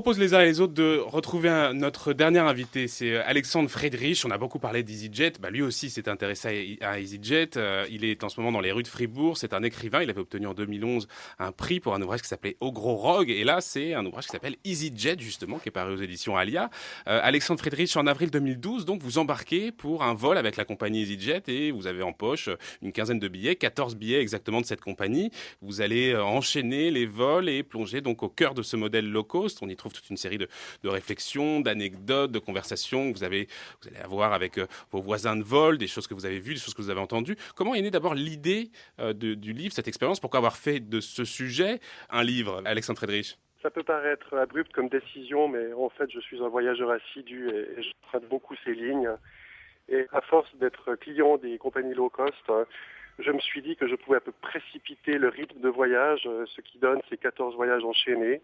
Je propose les uns et les autres de retrouver notre dernier invité, c'est Alexandre Friedrich. On a beaucoup parlé d'EasyJet. Lui aussi s'est intéressé à EasyJet. Il est en ce moment dans les rues de Fribourg. C'est un écrivain. Il avait obtenu en 2011 un prix pour un ouvrage qui s'appelait Au Gros Rogue. Et là, c'est un ouvrage qui s'appelle EasyJet, justement, qui est paru aux éditions Alia. Alexandre Friedrich, en avril 2012, donc, vous embarquez pour un vol avec la compagnie EasyJet et vous avez en poche une quinzaine de billets, 14 billets exactement de cette compagnie. Vous allez enchaîner les vols et plonger donc au cœur de ce modèle low cost. On y trouve toute une série de réflexions, d'anecdotes, de conversations que vous allez avoir avec vos voisins de vol, des choses que vous avez vues, des choses que vous avez entendues. Comment est née d'abord l'idée du livre, cette expérience? Pourquoi avoir fait de ce sujet un livre, Alexandre Friedrich? Ça peut paraître abrupt comme décision, mais en fait, je suis un voyageur assidu et je traite beaucoup ces lignes. Et à force d'être client des compagnies low cost, je me suis dit que je pouvais un peu précipiter le rythme de voyage, ce qui donne ces 14 voyages enchaînés.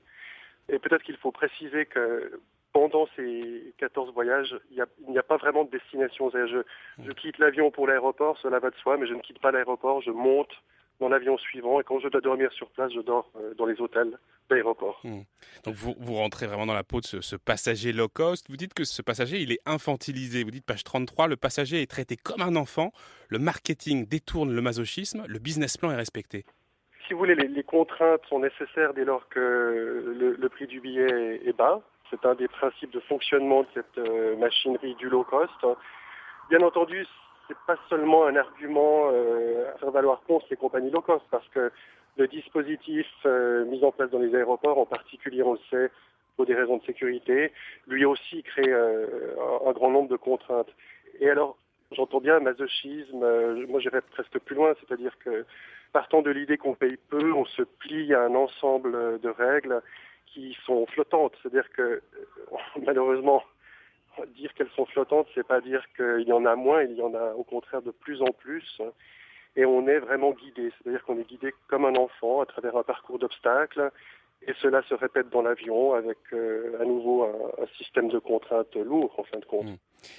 Et peut-être qu'il faut préciser que pendant ces 14 voyages, il n'y a pas vraiment de destination. Je quitte l'avion pour l'aéroport, cela va de soi, mais je ne quitte pas l'aéroport, je monte dans l'avion suivant et quand je dois dormir sur place, je dors dans les hôtels d'aéroport. Hmm. Donc vous rentrez vraiment dans la peau de ce passager low cost. Vous dites que ce passager, il est infantilisé. Vous dites, page 33, le passager est traité comme un enfant, le marketing détourne le masochisme, le business plan est respecté. Si vous voulez, les contraintes sont nécessaires dès lors que le prix du billet est bas. C'est un des principes de fonctionnement de cette machinerie du low cost. Bien entendu, c'est pas seulement un argument à faire valoir contre les compagnies low cost, parce que le dispositif mis en place dans les aéroports, en particulier, on le sait, pour des raisons de sécurité, lui aussi crée un grand nombre de contraintes. Et alors, j'entends bien masochisme, moi j'irais presque plus loin, c'est-à-dire que partant de l'idée qu'on paye peu, on se plie à un ensemble de règles qui sont flottantes. C'est-à-dire que malheureusement, dire qu'elles sont flottantes, c'est pas dire qu'il y en a moins, il y en a au contraire de plus en plus. Et on est vraiment guidé, c'est-à-dire qu'on est guidé comme un enfant à travers un parcours d'obstacles. Et cela se répète dans l'avion avec à nouveau un système de contraintes lourd en fin de compte. Hmm.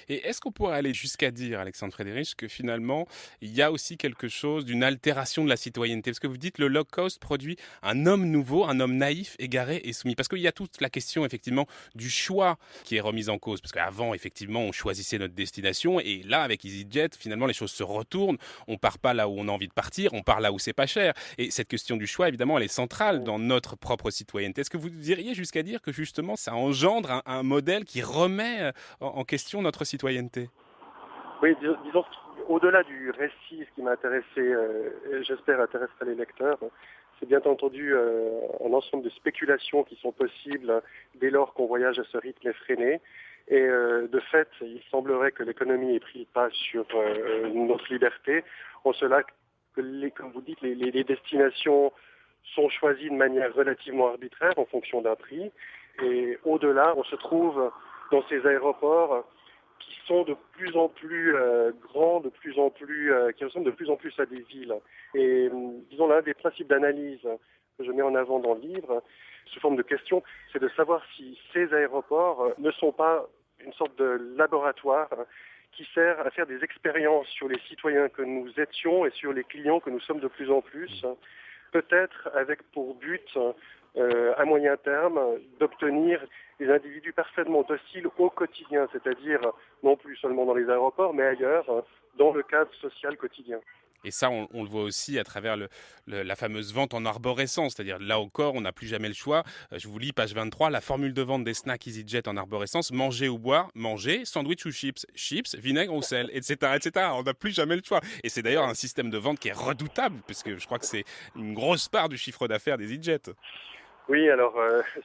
Et est-ce qu'on pourrait aller jusqu'à dire, Alexandre Friedrich, que finalement, il y a aussi quelque chose d'une altération de la citoyenneté? Parce que vous dites le low cost produit un homme nouveau, un homme naïf, égaré et soumis. Parce qu'il y a toute la question, effectivement, du choix qui est remise en cause. Parce qu'avant, effectivement, on choisissait notre destination. Et là, avec EasyJet, finalement, les choses se retournent. On part pas là où on a envie de partir, on part là où c'est pas cher. Et cette question du choix, évidemment, elle est centrale dans notre propre citoyenneté. Est-ce que vous iriez jusqu'à dire que, justement, ça engendre un modèle qui remet en question notre citoyenneté? Oui, disons au-delà du récit, ce qui m'a intéressé, et j'espère intéresser les lecteurs, c'est bien entendu un ensemble de spéculations qui sont possibles dès lors qu'on voyage à ce rythme effréné. Et de fait, il semblerait que l'économie ait pris le pas sur notre liberté, en cela que, comme vous dites, les destinations sont choisies de manière relativement arbitraire en fonction d'un prix. Et au-delà, on se trouve dans ces aéroports qui sont de plus en plus grands, qui ressemblent de plus en plus à des villes. Et disons, l'un des principes d'analyse que je mets en avant dans le livre, sous forme de question, c'est de savoir si ces aéroports ne sont pas une sorte de laboratoire qui sert à faire des expériences sur les citoyens que nous étions et sur les clients que nous sommes de plus en plus, peut-être avec pour but, à moyen terme, d'obtenir des individus parfaitement dociles au quotidien, c'est-à-dire non plus seulement dans les aéroports, mais ailleurs, dans le cadre social quotidien. Et ça, on le voit aussi à travers la fameuse vente en arborescence, c'est-à-dire là encore, on n'a plus jamais le choix. Je vous lis, page 23, la formule de vente des snacks EasyJet en arborescence, manger ou boire, manger, sandwich ou chips, chips, vinaigre ou sel, etc. etc. On n'a plus jamais le choix. Et c'est d'ailleurs un système de vente qui est redoutable, puisque je crois que c'est une grosse part du chiffre d'affaires des EasyJet. Oui, alors,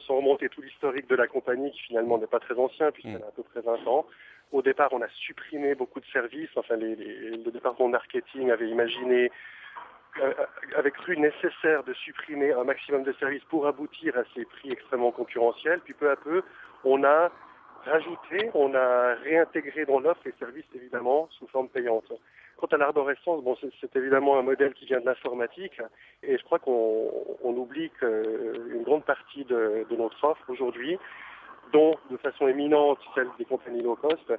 sans remonter tout l'historique de la compagnie, qui finalement n'est pas très ancien, puisqu'elle a à peu près 20 ans, au départ, on a supprimé beaucoup de services. Enfin, le département marketing avait imaginé, avait cru nécessaire de supprimer un maximum de services pour aboutir à ces prix extrêmement concurrentiels. Puis peu à peu, on a rajouté, on a réintégré dans l'offre les services, évidemment, sous forme payante. Quant à l'arborescence, bon, c'est évidemment un modèle qui vient de l'informatique, et je crois qu'on oublie qu'une grande partie de notre offre aujourd'hui, dont de façon éminente celle des compagnies low cost,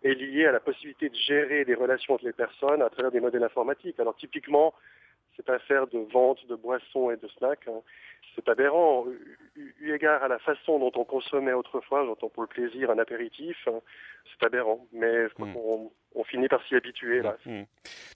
est liée à la possibilité de gérer des relations entre les personnes à travers des modèles informatiques. Alors typiquement, cette affaire de vente de boissons et de snacks. C'est aberrant, eu égard à la façon dont on consommait autrefois, j'entends pour le plaisir un apéritif, c'est aberrant, mais je crois qu'on finit par s'y habituer là.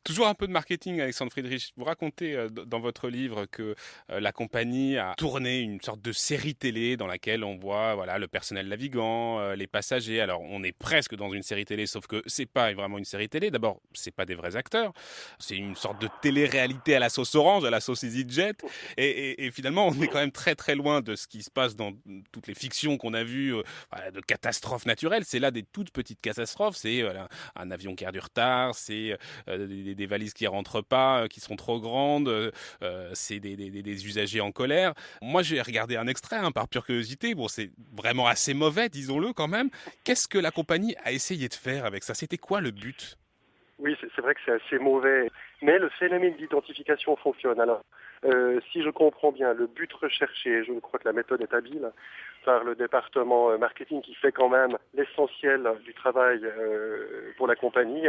Toujours un peu de marketing, Alexandre Friedrich. Vous racontez dans votre livre que la compagnie a tourné une sorte de série télé dans laquelle on voit le personnel navigant, les passagers. Alors on est presque dans une série télé, sauf que c'est pas vraiment une série télé. D'abord, c'est pas des vrais acteurs, c'est une sorte de télé-réalité à la sauce orange, à la sauce EasyJet. Et finalement, on est quand même très très loin de ce qui se passe dans toutes les fictions qu'on a vues de catastrophes naturelles. C'est là des toutes petites catastrophes. C'est un avion qui a du retard, c'est des valises qui rentrent pas, qui sont trop grandes, c'est des usagers en colère. Moi, j'ai regardé un extrait par pure curiosité. Bon, c'est vraiment assez mauvais, disons-le quand même. Qu'est-ce que la compagnie a essayé de faire avec ça? C'était quoi le but? Oui, c'est vrai que c'est assez mauvais, mais le phénomène d'identification fonctionne. Alors, si je comprends bien, le but recherché, je crois que la méthode est habile, par le département marketing qui fait quand même l'essentiel du travail pour la compagnie.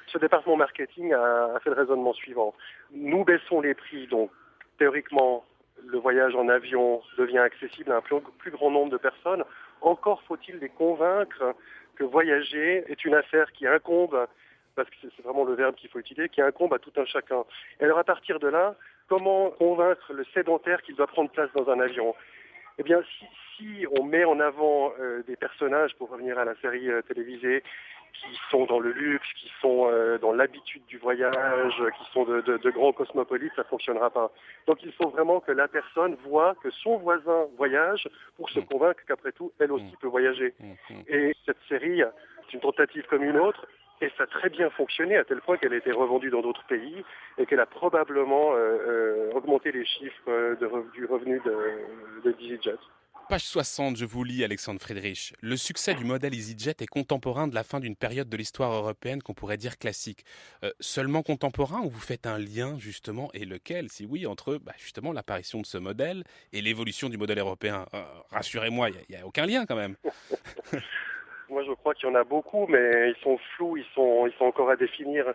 Ce département marketing a fait le raisonnement suivant. Nous baissons les prix, donc théoriquement, le voyage en avion devient accessible à un plus grand nombre de personnes. Encore faut-il les convaincre que voyager est une affaire qui incombe, parce que c'est vraiment le verbe qu'il faut utiliser, qui incombe à tout un chacun. Et alors à partir de là, comment convaincre le sédentaire qu'il doit prendre place dans un avion? Eh bien, si on met en avant des personnages, pour revenir à la série télévisée, qui sont dans le luxe, qui sont dans l'habitude du voyage, qui sont de grands cosmopolites, ça ne fonctionnera pas. Donc il faut vraiment que la personne voit que son voisin voyage pour se convaincre qu'après tout, elle aussi peut voyager. Et cette série, c'est une tentative comme une autre, et ça a très bien fonctionné, à tel point qu'elle a été revendue dans d'autres pays et qu'elle a probablement augmenté les chiffres du revenu de EasyJet. Page 60, je vous lis, Alexandre Friedrich. Le succès du modèle EasyJet est contemporain de la fin d'une période de l'histoire européenne qu'on pourrait dire classique. Seulement contemporain, ou vous faites un lien, justement, et lequel, si oui, entre justement l'apparition de ce modèle et l'évolution du modèle européen? Rassurez-moi, il n'y a aucun lien quand même. Moi, je crois qu'il y en a beaucoup, mais ils sont flous, ils sont encore à définir.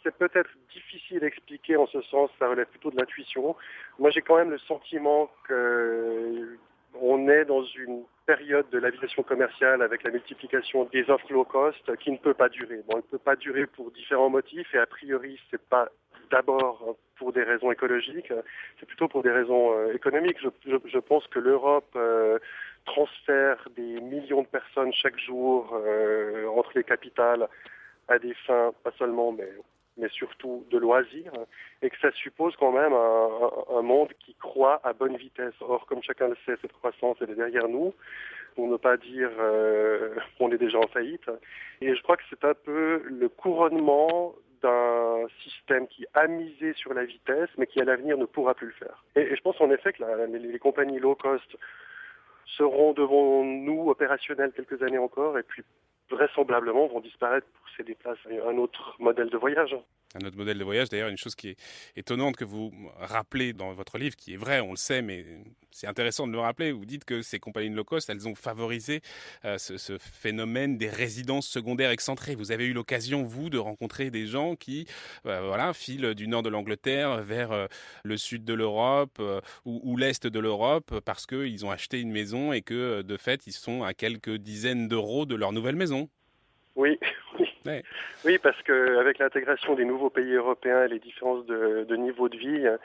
C'est peut-être difficile à expliquer en ce sens, ça relève plutôt de l'intuition. Moi, j'ai quand même le sentiment qu'on est dans une période de l'aviation commerciale avec la multiplication des offres low cost qui ne peut pas durer. Bon, elle ne peut pas durer pour différents motifs et a priori, c'est pas d'abord pour des raisons écologiques, c'est plutôt pour des raisons économiques. Je pense que l'Europe transfère des millions de personnes chaque jour entre les capitales à des fins, pas seulement, mais surtout de loisirs, et que ça suppose quand même un monde qui croît à bonne vitesse. Or, comme chacun le sait, cette croissance, elle est derrière nous, pour ne pas dire qu'on est déjà en faillite. Et je crois que c'est un peu le couronnement d'un système qui a misé sur la vitesse, mais qui à l'avenir ne pourra plus le faire. Et je pense en effet que les compagnies low cost seront devant nous opérationnels quelques années encore, et puis vraisemblablement vont disparaître pour céder place à un autre modèle de voyage. Un autre modèle de voyage, d'ailleurs, une chose qui est étonnante que vous rappelez dans votre livre, qui est vrai, on le sait, mais c'est intéressant de le rappeler. Vous dites que ces compagnies de low cost, elles ont favorisé ce phénomène des résidences secondaires excentrées. Vous avez eu l'occasion, vous, de rencontrer des gens qui filent du nord de l'Angleterre vers le sud de l'Europe ou l'est de l'Europe parce qu'ils ont acheté une maison et que, de fait, ils sont à quelques dizaines d'euros de leur nouvelle maison. Oui, oui. Ouais. Oui, parce qu'avec l'intégration des nouveaux pays européens et les différences de niveau de vie, il y a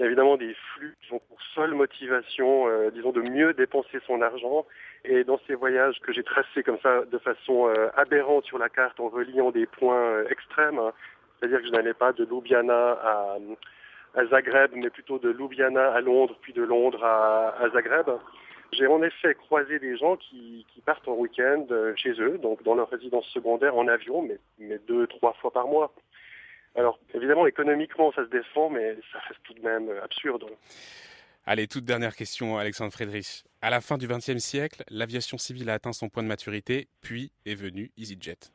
évidemment des flux qui ont pour seule motivation, disons, de mieux dépenser son argent. Et dans ces voyages que j'ai tracés comme ça de façon aberrante sur la carte en reliant des points extrêmes, c'est-à-dire que je n'allais pas de Ljubljana à Zagreb, mais plutôt de Ljubljana à Londres, puis de Londres à Zagreb. J'ai en effet croisé des gens qui partent en week-end chez eux, donc dans leur résidence secondaire en avion, mais 2-3 fois par mois. Alors évidemment, économiquement, ça se défend, mais ça reste tout de même absurde. Allez, toute dernière question, Alexandre Friedrich. À la fin du XXe siècle, l'aviation civile a atteint son point de maturité, puis est venu EasyJet.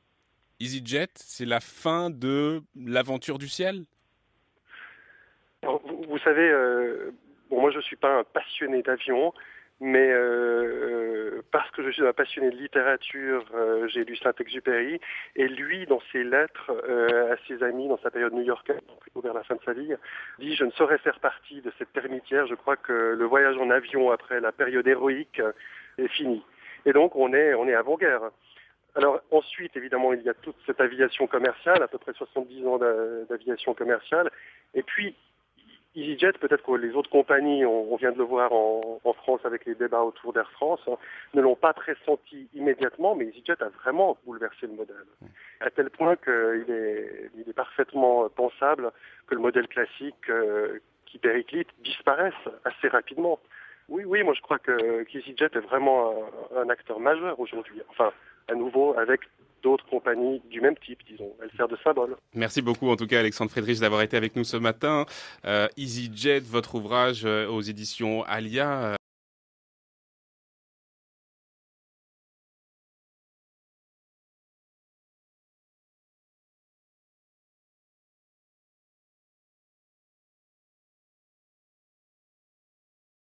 EasyJet, c'est la fin de l'aventure du ciel? Alors, vous savez, moi je ne suis pas un passionné d'avion, mais parce que je suis un passionné de littérature, j'ai lu Saint-Exupéry, et lui, dans ses lettres à ses amis, dans sa période new-yorkaise, plutôt vers la fin de sa vie, dit « Je ne saurais faire partie de cette termitière, je crois que le voyage en avion après la période héroïque est fini. » Et donc, on est avant-guerre. Alors ensuite, évidemment, il y a toute cette aviation commerciale, à peu près 70 ans d'aviation commerciale, et puis EasyJet, peut-être que les autres compagnies, on vient de le voir en France avec les débats autour d'Air France, ne l'ont pas pressenti immédiatement, mais EasyJet a vraiment bouleversé le modèle. À tel point qu'il est parfaitement pensable que le modèle classique qui périclite disparaisse assez rapidement. Oui, moi je crois qu'EasyJet est vraiment un acteur majeur aujourd'hui. Enfin, à nouveau, avec d'autres compagnies du même type, disons. Elle sert de symbole. Merci beaucoup, en tout cas, Alexandre Friedrich, d'avoir été avec nous ce matin. EasyJet, votre ouvrage aux éditions Alia.